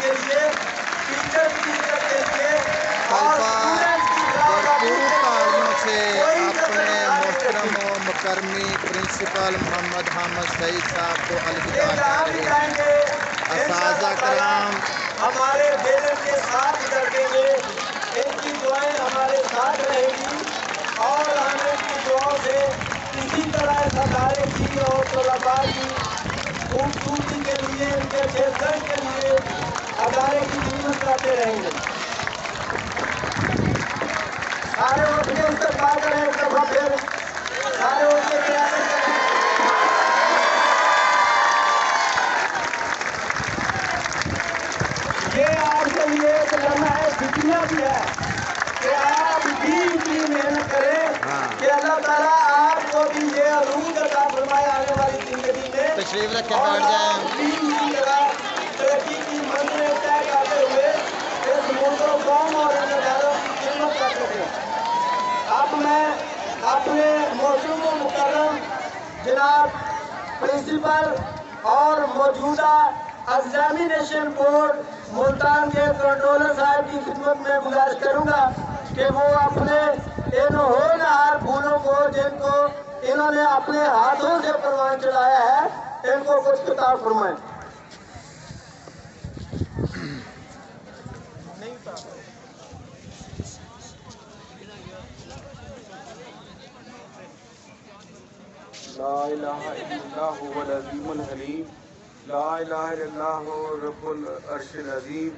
के लिए, टीचर की इज्जत के लिए और स्टूडेंट्स की भरपूर तालियों से अपने मोहतरम व मुकर्रमी प्रिंसिपल मोहम्मद हामिद सईद साहब को अलविदा कह रहे हैं। असातिज़ा कराम हमारे बेलन के साथ लगेंगे, इनकी दुआएं हमारे साथ रहेगी और हमें इनकी दुआओं से इसी तरह इस अदारे की और तलबा की खूबसूरती के लिए, इनके खेलकूद के लिए अदारे की खिदमत करते रहेंगे। सारे उठके इस्तेमाल करें, एक दफा फिर सारे उठके तैयारी करें। ये आपके लिए एक लम्हा है, फिक्रिया भी है कि आप भी इतनी मेहनत करें कि अल्लाह ताला आपको भी ये अरूज अता फरमाए आने वाली जिंदगी में। तशरीफ रखें, और बैठ जाएं। आप भी इसी तरह तरक्की की मंजिलें तय करते हुए इस मुल्क कौम और इदारों की खिदमत कर सकें। अब मैं अपने मोहतरम व मुकर्रम जनाब प्रिंसिपल और मौजूदा एग्जामिनेशन बोर्ड मुल्तान के कंट्रोलर साहब की खिदमत में गुजारिश करूंगा कि वो अपने इन होनहार फूलों को, जिनको इन्होंने अपने हाथों से परवान चलाया है, इनको कुछ खिताब फरमाएं। ला इलाहा इल्लल्लाह हुवल अज़ीमुल हलीम, ला इलाहा इल्लल्लाह रब्बुल अर्शिल अज़ीम,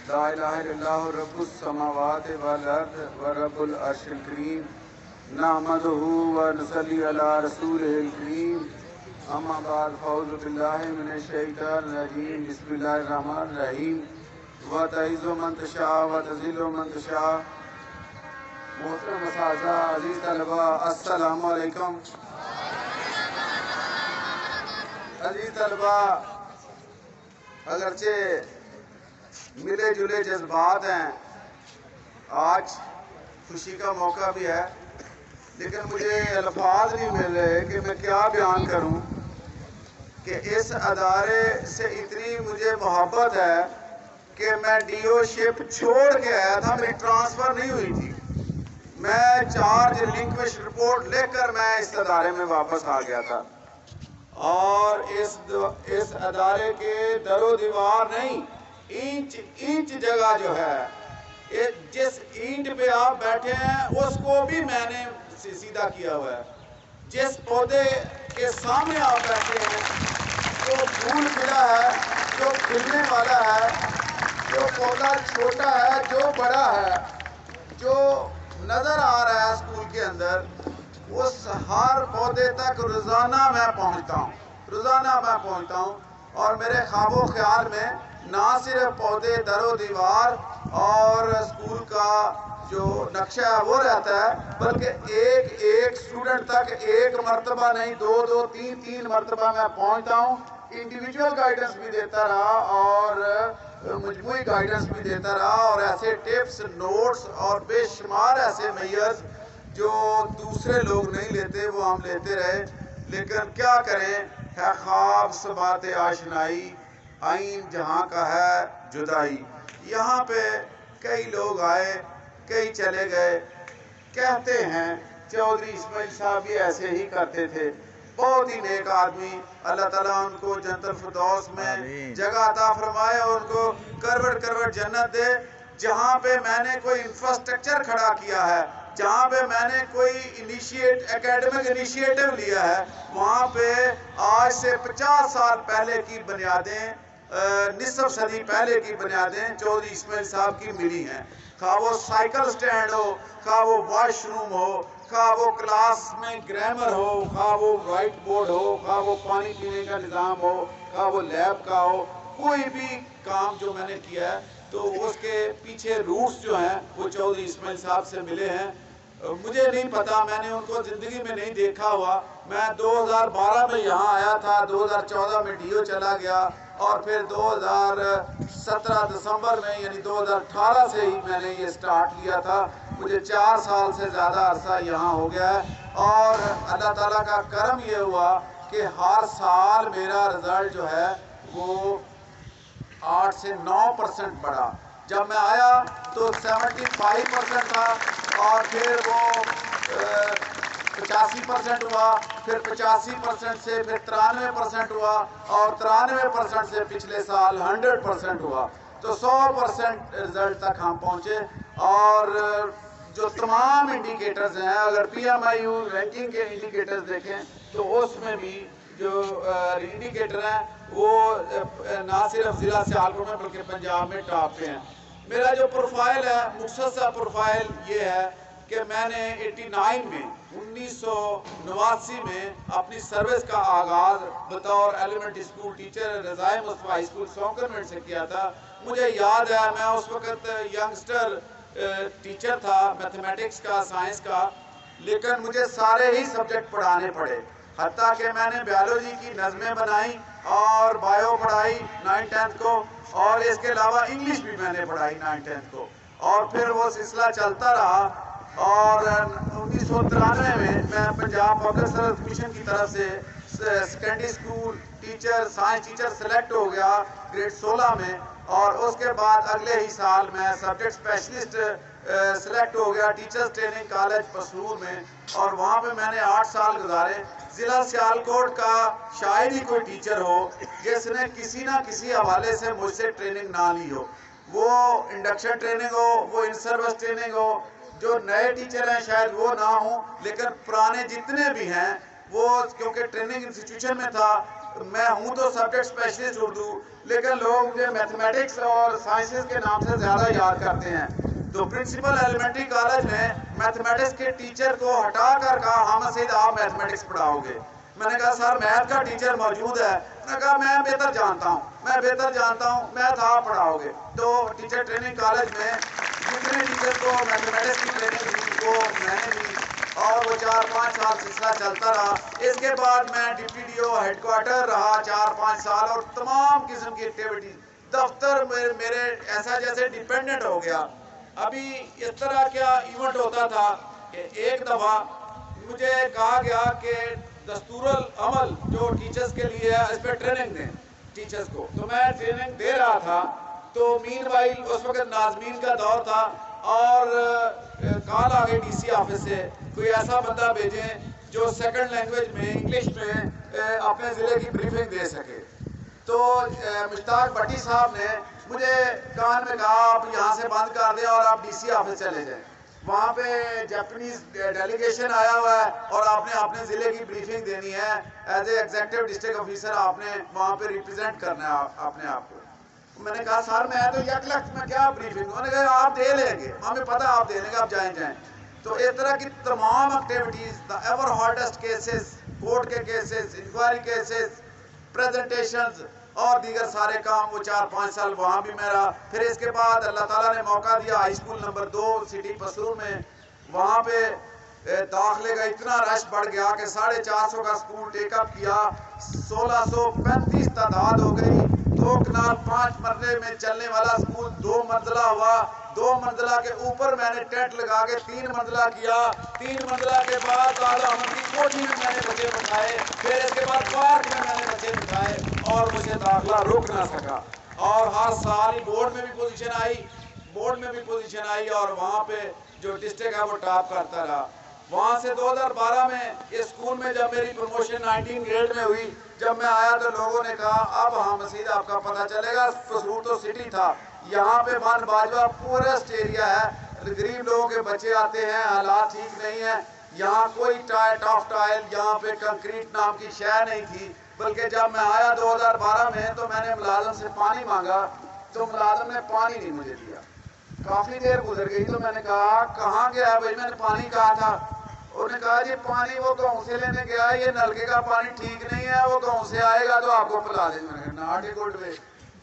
ला इलाहा इल्लल्लाह रब्बुस समावाति वल अर्द व रब्बुल अर्शिल करीम, नहमदुहु व नसल्ली अला रसूलिहिल करीम, अम्मा बाद फौज़ु बिल्लाहि मिनश शैतानिर रजीम, बिस्मिल्लाहिर रहमानिर रहीम, व तइज़्ज़ु मन तशा व तज़िल्लु मन तशा। मोहतरम असातिज़ा, अज़ीज़ तलबा, अस्सलामु अलैकुम। अजीज तलबा, अगरचे मिले जुले जज्बात हैं, आज खुशी का मौका भी है, लेकिन मुझे अल्फाज नहीं मिल रहे कि मैं क्या बयान करूं कि इस अदारे से इतनी मुझे मोहब्बत है कि मैं डीओशिप छोड़ के आया था, मेरी ट्रांसफ़र नहीं हुई थी। मैं चार्ज रिलिंक्विश रिपोर्ट लेकर मैं इस अदारे में वापस आ गया था और इस अदारे के दरो दीवार नहीं, इंच जगह जो है, जिस ईंट पे आप बैठे हैं उसको भी मैंने सीधा किया हुआ है। जिस पौधे के सामने आप बैठे हैं, जो फूल खिला है, जो खिलने वाला है, जो पौधा छोटा है, जो बड़ा है, जो नजर आ रहा है स्कूल के अंदर, उस हर पौधे तक रोज़ाना मैं पहुंचता हूं और मेरे ख्वाबो ख्याल में ना सिर्फ पौधे, दरो दीवार और स्कूल का जो नक्शा है वो रहता है, बल्कि एक स्टूडेंट तक एक मरतबा नहीं, दो तीन मरतबा मैं पहुंचता हूं। इंडिविजुअल गाइडेंस भी देता रहा और मजमूई गाइडेंस भी देता रहा और ऐसे टिप्स, नोट्स और बेशुमार ऐसे मेयर्स जो दूसरे लोग नहीं लेते वो हम लेते रहे। लेकिन क्या करें, है ख्वाब सबात आशनाई, आइन जहाँ का है जुदाई। यहाँ पे कई लोग आए, कई चले गए। कहते हैं चौधरी इस्माइल साहब भी ऐसे ही करते थे, बहुत ही नेक आदमी, अल्लाह ताला उनको जन्नतुल फिरदौस में जगह अता फरमाए और उनको करवट जन्नत दे। जहाँ पे मैंने कोई इंफ्रास्ट्रक्चर खड़ा किया है, जहाँ पे मैंने कोई एकेडमिक इनिशिएटिव लिया है, वहाँ पे आज से 50 साल पहले की बुनियादें, निसफ सदी पहले की बुनियादें चौधरी इस्माइल साहब की मिली हैं। खा वो साइकिल स्टैंड हो, खा वो वॉशरूम हो, खा वो क्लास में ग्रामर हो, खा वो वाइट बोर्ड हो, खा वो पानी पीने का निज़ाम हो, खा वो लैब का हो, कोई भी काम जो मैंने किया है तो उसके पीछे रूट्स जो हैं वो चौधरी इस्माइल साहब से मिले हैं। मुझे नहीं पता, मैंने उनको ज़िंदगी में नहीं देखा हुआ। मैं 2012 में यहाँ आया था, 2014 में डीओ चला गया और फिर 2017 दिसंबर में यानी 2018 से ही मैंने ये स्टार्ट किया था। मुझे 4 साल से ज़्यादा अरसा यहाँ हो गया है और अल्लाह ताला का करम ये हुआ कि हर साल मेरा रिज़ल्ट जो है वो 8 से 9% बढ़ा। जब मैं आया तो 75% था और फिर वो 85% हुआ, फिर 85% से फिर 93% हुआ और 93% से पिछले साल 100% हुआ। तो 100% रिजल्ट तक हम पहुँचे। और जो तमाम इंडिकेटर्स हैं, अगर PMIU रैंकिंग के इंडिकेटर्स देखें तो उसमें भी जो इंडिकेटर हैं वो ना सिर्फ ज़िला सियालकोट में बल्कि पंजाब में टॉप पे हैं। मेरा जो प्रोफाइल है, मुख्तसर प्रोफाइल ये है कि मैंने 1989 में अपनी सर्विस का आगाज़ बतौर elementary school teacher Razae Mustafa high school सौंकरमेंट से किया था। मुझे याद है मैं उस वक़्त यंगस्टर टीचर था मैथमेटिक्स का, साइंस का, लेकिन मुझे सारे ही सब्जेक्ट पढ़ाने पड़े। हत्ता कि मैंने बायोलॉजी की नज़में बनाई और बायो पढ़ाई 9th-10th को, और इसके अलावा इंग्लिश भी मैंने पढ़ाई 9th-10th को। और फिर वो सिलसिला चलता रहा और 1993 में मैं पंजाब पब्लिक सर्विस कमीशन की तरफ से secondary school teacher, science teacher select हो गया ग्रेड 16 में। और उसके बाद अगले ही साल मैं सब्जेक्ट स्पेशलिस्ट सेलेक्ट हो गया टीचर्स ट्रेनिंग कॉलेज पसरूर में, और वहाँ पे मैंने 8 साल गुजारे। ज़िला सियालकोट का शायद ही कोई टीचर हो जिसने किसी ना किसी हवाले से मुझसे ट्रेनिंग ना ली हो, वो इंडक्शन ट्रेनिंग हो, वो इन सर्विस ट्रेनिंग हो। जो नए टीचर हैं शायद वो ना हो, लेकिन पुराने जितने भी हैं वो, क्योंकि ट्रेनिंग इंस्टीट्यूशन में था, मैं हूँ तो सब्जेक्ट स्पेशलिस्ट उर्दू, लेकिन लोग मुझे मैथमेटिक्स और साइंसेस के नाम से ज़्यादा याद करते हैं। तो प्रिंसिपल एलिमेंट्री कॉलेज में मैथमेटिक्स के टीचर को हटा कर कहा, हामिद सईद आप मैथमेटिक्स पढ़ाओगे। मैंने कहा सर मैथ का टीचर मौजूद है। मैंने कहा मैं बेहतर जानता हूँ, मैथ आप पढ़ाओगे। तो टीचर ट्रेनिंग कॉलेज में जितने टीचर को मैथमेटिक्स की ट्रेनिंग दी वो मैंने दी, और वो 4-5 साल सिलसिला चलता रहा। इसके बाद मैं डिप्टी DO हेडक्वार्टर रहा 4-5 साल, और तमाम किस्म की एक्टिविटीज दफ्तर मेरे ऐसा जैसे डिपेंडेंट हो गया। अभी इस तरह क्या इवेंट होता था कि एक दफ़ा मुझे कहा गया कि दस्तूरुल अमल जो टीचर्स के लिए है इस पर ट्रेनिंग दें टीचर्स को। तो मैं ट्रेनिंग दे रहा था, तो मीनवाइल उस वक्त नाज़मीन का दौर था और कॉल आ गई DC ऑफिस से, कोई ऐसा बंदा भेजें जो सेकंड लैंग्वेज में इंग्लिश में अपने ज़िले की ब्रीफिंग दे सके। तो मुश्ताक भट्टी साहब ने मुझे कान में कहा आप यहाँ से बंद कर दें और आप DC ऑफिस चले जाएं, वहाँ पे जापानीज डेलीगेशन आया हुआ है और आपने अपने ज़िले की ब्रीफिंग देनी है। As a executive district officer आपने वहाँ पे रिप्रेजेंट करना है अपने आप को। मैंने कहा सर मैं तो यकलख्त में क्या ब्रीफिंग, उन्होंने कहा आप दे लेंगे, हमें पता आप दे लेंगे, आप जाएं। तो इस तरह की तमाम activities, the ever hottest cases, court के केसेस, इंक्वायरी केसेस, प्रेजेंटेशंस और दीगर सारे काम, वो 4-5 साल वहाँ भी मेरा। फिर इसके बाद अल्लाह ताला ने मौका दिया high school number 2 city Pasrur में, वहाँ पे दाखिले का इतना रश बढ़ गया कि 450 का स्कूल टेकअप किया, 1635 तादाद हो गई। 2 कनाल 5 मरले में चलने वाला स्कूल 2 मंजिला हुआ। 2 मंजिला के ऊपर मैंने टेंट लगा के 3 मंजिला किया। 3 मंजिला के बाद दादा की कोठी में मैंने बच्चे बिठाए, फिर इसके बाद पार्क में मैंने बच्चे बिठाए, और मुझे दाखिला रुक ना सका। और हर साल बोर्ड में भी पोजीशन आई और वहाँ पे जो डिस्ट्रिक्ट है वो टॉप करता रहा। वहाँ से 2012 में इस स्कूल में जब मेरी प्रमोशन 19 ग्रेड में हुई, जब मैं आया तो लोगों ने कहा अब हामिद सईद आपका पता चलेगा, पसरूर तो सिटी था, यहाँ पे बन बाजवा पूरेस्ट एरिया है, गरीब लोगों के बच्चे आते हैं, हालात ठीक नहीं है, यहाँ कोई टॉप टाइल, यहाँ पे कंक्रीट नाम की शय नहीं थी। बल्कि जब मैं आया 2012 में तो मैंने मुलाजिम से पानी मांगा तो मुलाजिम ने पानी नहीं मुझे दिया। काफ़ी देर गुजर गई तो मैंने कहा कहाँ गया भाई, मैंने पानी कहा था। उन्होंने कहा जी पानी वो गाँव से लेने गया, ये नलके का पानी ठीक नहीं है, वो गाँव से आएगा तो आपको पिला देंगे। मैंने कहा नॉट ए गुड वे।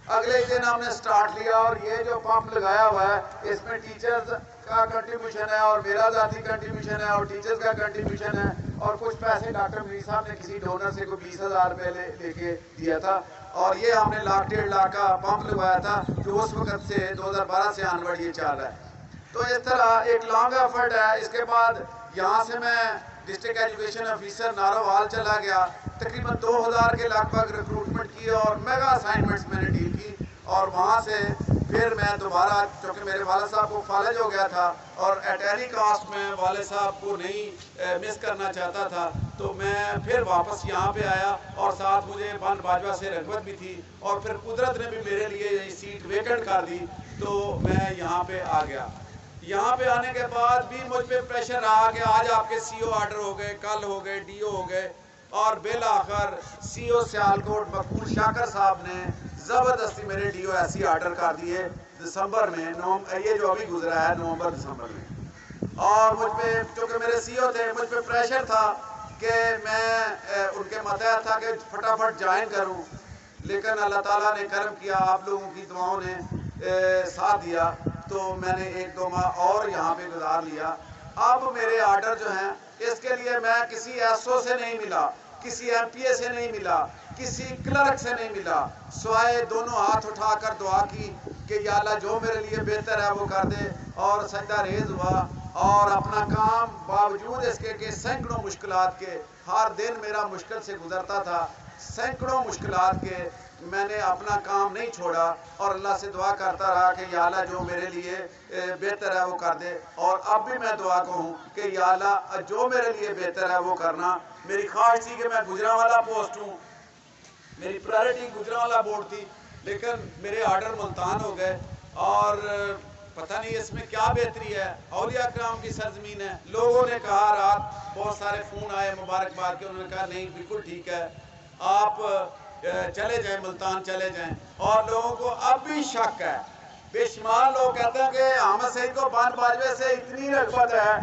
अगले दिन हमने स्टार्ट लिया और ये जो पंप लगाया हुआ है इसमें टीचर्स का कंट्रीब्यूशन है और मेरा ज़ाती कंट्रीब्यूशन है और टीचर्स का कंट्रीब्यूशन है, और कुछ पैसे डॉक्टर मीर साहब ने किसी डोनर से कोई 20,000 रुपये लेके दिया था, और ये हमने 1,00,000-1.5 लाख का पंप लगवाया था जो उस वक्त से 2012 से आनवर्ड ये चल रहा है। तो इस तरह एक लॉन्ग एफर्ट है। इसके बाद यहाँ से मैं डिस्ट्रिक्ट एजुकेशन ऑफिसर नारोवाल चला गया, तकरीबन 2000 के लगभग रिक्रूटमेंट की और मेगा असाइनमेंट्स मैंने डील की, اور وہاں سے پھر میں دوبارہ، چونکہ میرے والد صاحب کو فالج ہو گیا تھا اور ایٹ اینی کاسٹ میں والد صاحب کو نہیں مس کرنا چاہتا تھا، تو میں پھر واپس یہاں پہ آیا اور ساتھ مجھے بند باجوہ سے رغبت بھی تھی، اور پھر قدرت نے بھی میرے لیے یہ سیٹ ویکنٹ کر دی تو میں یہاں پہ آ گیا۔ یہاں پہ آنے کے بعد بھی مجھ پہ پریشر رہا کہ آج آپ کے سی او آرڈر ہو گئے، کل ہو گئے، ڈی او ہو گئے، اور بالآخر سی او سیالکوٹ مقبول شاکر صاحب نے زبردستی میرے ڈی او ایسی آرڈر کر دیے دسمبر میں، یہ جو ابھی گزرا ہے نومبر دسمبر میں۔ اور مجھ پہ چونکہ میرے سی او تھے، مجھ پہ پریشر تھا کہ میں ان کے ماتحت تھا کہ فٹافٹ جوائن کروں، لیکن اللہ تعالیٰ نے کرم کیا، آپ لوگوں کی دعاؤں نے ساتھ دیا، تو میں نے 1-2 ماہ اور یہاں پہ گزار لیا۔ اب میرے آرڈر جو ہیں، اس کے لیے میں کسی ایس او سے نہیں ملا، کسی ایم پی اے سے نہیں ملا، کسی کلرک سے نہیں ملا، سوائے دونوں ہاتھ اٹھا کر دعا کی کہ یا اللہ جو میرے لیے بہتر ہے وہ کر دے، اور سجدہ ریز ہوا، اور اپنا کام باوجود اس کے کہ سینکڑوں مشکلات کے، ہر دن میرا مشکل سے گزرتا تھا، سینکڑوں مشکلات کے، میں نے اپنا کام نہیں چھوڑا اور اللہ سے دعا کرتا رہا کہ یا اللہ جو میرے لیے بہتر ہے وہ کر دے۔ اور اب بھی میں دعا کو ہوں کہ یا اللہ جو میرے لیے بہتر ہے وہ کرنا۔ میری خواہش تھی کہ میں گجرانوالہ پوسٹ ہوں، میری پرائرٹی گجرانوالہ بورڈ تھی، لیکن میرے آرڈر ملتان ہو گئے، اور پتہ نہیں اس میں کیا بہتری ہے، اولیاء کرام کی سرزمین ہے۔ لوگوں نے کہا، رات بہت سارے فون آئے مبارکباد کے، انہوں نے کہا نہیں بالکل ٹھیک ہے، آپ چلے جائیں ملتان چلے جائیں۔ اور لوگوں کو اب بھی شک ہے، بے شمار لوگ کہتے ہیں کہ احمد سعید کو بند باجوے سے اتنی رغبت ہے،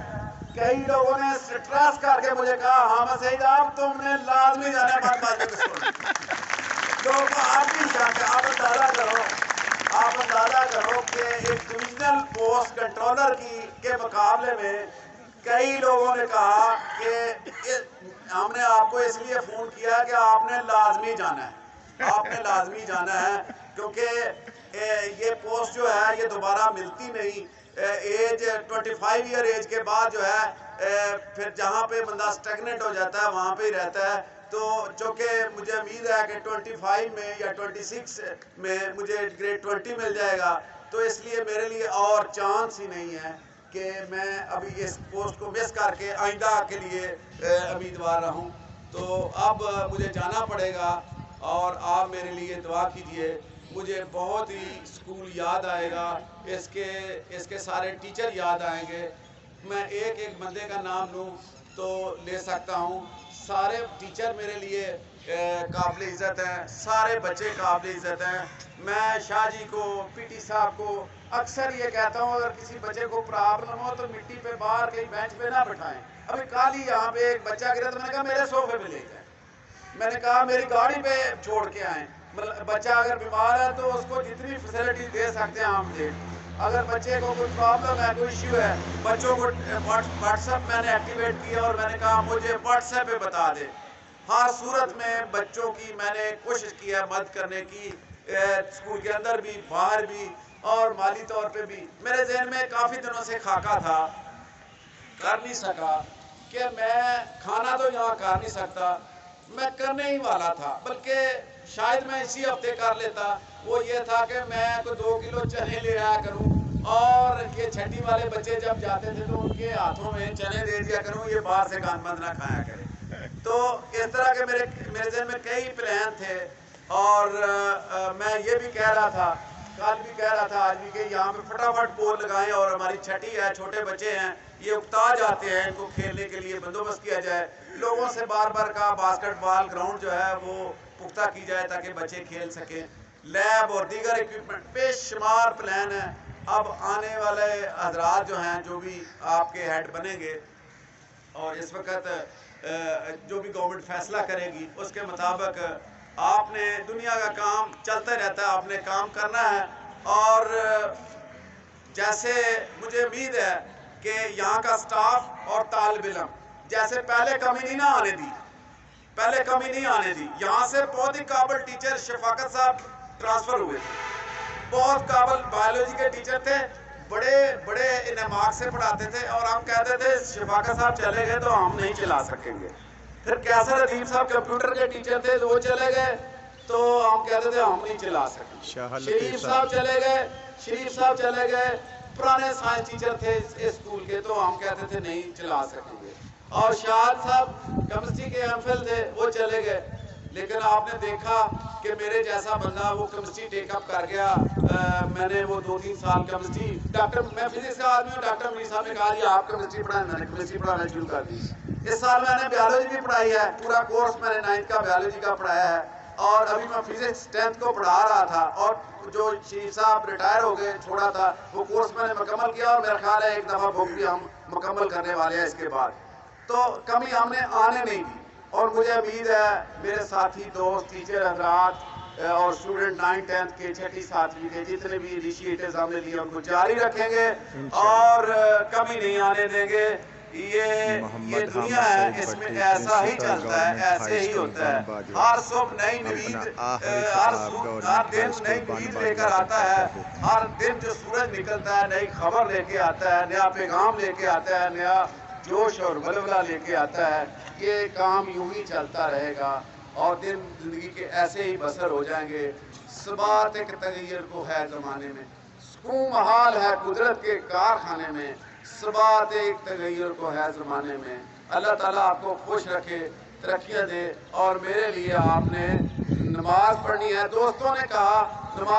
کئی لوگوں نے سٹریس کر کے مجھے کہا احمد سعید اب تم نے لازمی جانا ہے بند باجوے کو سننا۔ لوگوں کو اب بھی شک ہے۔ آپ اندازہ کرو کہ ایک ڈویژنل پوسٹ کنٹرولر کے مقابلے میں کئی لوگوں نے کہا کہ ہم نے آپ کو اس لیے فون کیا کہ آپ نے لازمی جانا ہے، آپ نے لازمی جانا ہے، کیونکہ یہ پوسٹ جو ہے یہ دوبارہ ملتی نہیں۔ ایج 25 ایئر ایج کے بعد جو ہے پھر جہاں پہ بندہ سٹیگنٹ ہو جاتا ہے وہاں پہ ہی رہتا ہے۔ تو چونکہ مجھے امید ہے کہ 25 میں یا 26 میں مجھے گریڈ 20 مل جائے گا، تو اس لیے میرے لیے اور چانس ہی نہیں ہے کہ میں ابھی اس پوسٹ کو مس کر کے آئندہ کے لیے امیدوار رہوں۔ تو اب مجھے جانا پڑے گا، اور آپ میرے لیے دعا کیجئے۔ مجھے بہت ہی اسکول یاد آئے گا، اس کے سارے ٹیچر یاد آئیں گے۔ میں ایک ایک بندے کا نام لوں تو لے سکتا ہوں۔ سارے ٹیچر میرے لیے قابل عزت ہیں، سارے بچے قابل عزت ہیں۔ میں شاہ جی کو، پی ٹی صاحب کو اکثر یہ کہتا ہوں اگر کسی بچے کو پرابلم ہو تو مٹی پہ باہر کہیں بینچ پہ نہ بٹھائیں۔ ابھی کل ہی یہاں پہ ایک بچہ گرا تو میں نے کہا میرے صوفے پہ لے جائیں، میں نے کہا میری گاڑی پہ چھوڑ کے آئیں۔ بچہ اگر بیمار ہے تو اس کو جتنی فیسلٹی دے سکتے ہیں ہم دیں۔ اگر بچے کو کوئی پرابلم ہے، کوئی ایشو ہے، بچوں کو واٹس ایپ میں نے ایکٹیویٹ کیا، اور میں نے کہا مجھے واٹس ایپ پہ بتا دے۔ ہر صورت میں بچوں کی میں نے کوشش کی ہے مدد کرنے کی، اسکول کے اندر بھی باہر بھی اور مالی طور پہ بھی۔ میرے ذہن میں کافی دنوں سے خاکہ تھا، کر نہیں سکا کہ میں کھانا تو یہاں کر نہیں سکتا، میں کرنے ہی والا تھا، بلکہ شاید میں اسی ہفتے کر لیتا۔ وہ یہ تھا کہ میں کوئی 2 کلو چنے لے آیا کروں، اور یہ چھٹی والے بچے جب جاتے تھے تو ان کے ہاتھوں میں چنے دے دیا کروں، یہ باہر سے گند بند نہ کھایا کرے۔ تو اس طرح کے میرے ذہن میں کئی پلان تھے، اور میں یہ بھی کہہ رہا تھا، کل بھی کہہ رہا تھا، آج بھی، کہ یہاں پہ فٹافٹ پول لگائیں، اور ہماری چھٹی ہے، چھوٹے بچے ہیں، یہ اکتا جاتے ہیں، ان کو کھیلنے کے لیے بندوبست کیا جائے۔ لوگوں سے بار بار کہا باسکٹ بال گراؤنڈ جو ہے وہ پختہ کی جائے تاکہ بچے کھیل سکیں، لیب اور دیگر ایکوپمنٹ، بے شمار پلان ہیں۔ اب آنے والے حضرات جو ہیں، جو بھی آپ کے ہیڈ بنیں گے، اور اس وقت جو بھی گورنمنٹ فیصلہ کرے گی اس کے مطابق آپ نے، دنیا کا کام چلتا رہتا ہے، آپ نے کام کرنا ہے۔ اور جیسے مجھے امید ہے کہ یہاں کا سٹاف اور طالب علم جیسے پہلے کمی نہیں آنے دی، یہاں سے بہت ہی قابل ٹیچر شفاقت صاحب ٹرانسفر ہوئے تھے، بہت قابل بایولوجی کے ٹیچر تھے، بڑے انعماق سے پڑھاتے تھے، اور ہم کہتے تھے شفاقت صاحب چلے گئے تو ہم نہیں چلا سکیں گے۔ پھر کیسر ادیب صاحب کمپیوٹر کے ٹیچر تھے تو وہ چلے گئے، تو ہم کہتے تھے ہم نہیں چلا سکتے. شریف صاحب چلے گئے پرانے سائنس ٹیچر تھے اس اسکول کے, تو ہم کہتے تھے نہیں چلا سکیں گے. اور شاہد صاحب کیمسٹری کے ایم فل تھے, وہ چلے گئے. لیکن آپ نے دیکھا کہ میرے جیسا بندہ وہ کیمسٹری ٹیک اپ کر گیا. میں نے وہ 2-3 سال کیمسٹری, میں فزکس کا آدمی ہوں, ڈاکٹر منیر صاحب نے کہا جی آپ کیمسٹری پڑھائیں, میں نے کیمسٹری پڑھانا شروع کر دی. اس سال میں نے بیالوجی بھی پڑھائی ہے, پورا کورس میں نے 9th کا بیالوجی کا پڑھایا ہے. اور ابھی میں فزکس 10th کو پڑھا رہا تھا, اور جو شریف صاحب ریٹائر ہو گئے, چھوڑا تھا, وہ کورس میں نے مکمل کیا, اور میرا خیال ہے ایک دفعہ بک بھی ہم مکمل کرنے والے ہیں اس کے بعد. تو کمی ہم نے آنے نہیں دی. اور مجھے امید ہے میرے ساتھی دوست ٹیچر حضرات اور اسٹوڈنٹ 9th 10th کے 6ٹھی 7ویں کے جتنے بھی انیشیٹیوز ہم نے لیے ان کو جاری رکھیں گے اور کمی نہیں آنے دیں گے. یہ دنیا ہے, اس میں ایسا ہی چلتا ہے, ایسے ہی ہوتا ہے. ہر صبح نئی نوید, ہر دن نئی نوید لے کر آتا ہے. ہر دن جو سورج نکلتا ہے نئی خبر لے کے آتا ہے, نیا پیغام لے کے آتا ہے, نیا جوش اور ولولہ لے کے آتا ہے. یہ کام یوں ہی چلتا رہے گا اور دن زندگی کے ایسے ہی بسر ہو جائیں گے. ثبات ایک تغیر کو ہے زمانے میں, سکون محال ہے قدرت کے کارخانے میں. ثبات ایک تغیر کو ہے زمانے میں. اللہ تعالیٰ آپ کو خوش رکھے, ترقیاں دے. اور میرے لیے آپ نے نماز پڑھنی ہے. دوستوں نے کہا نماز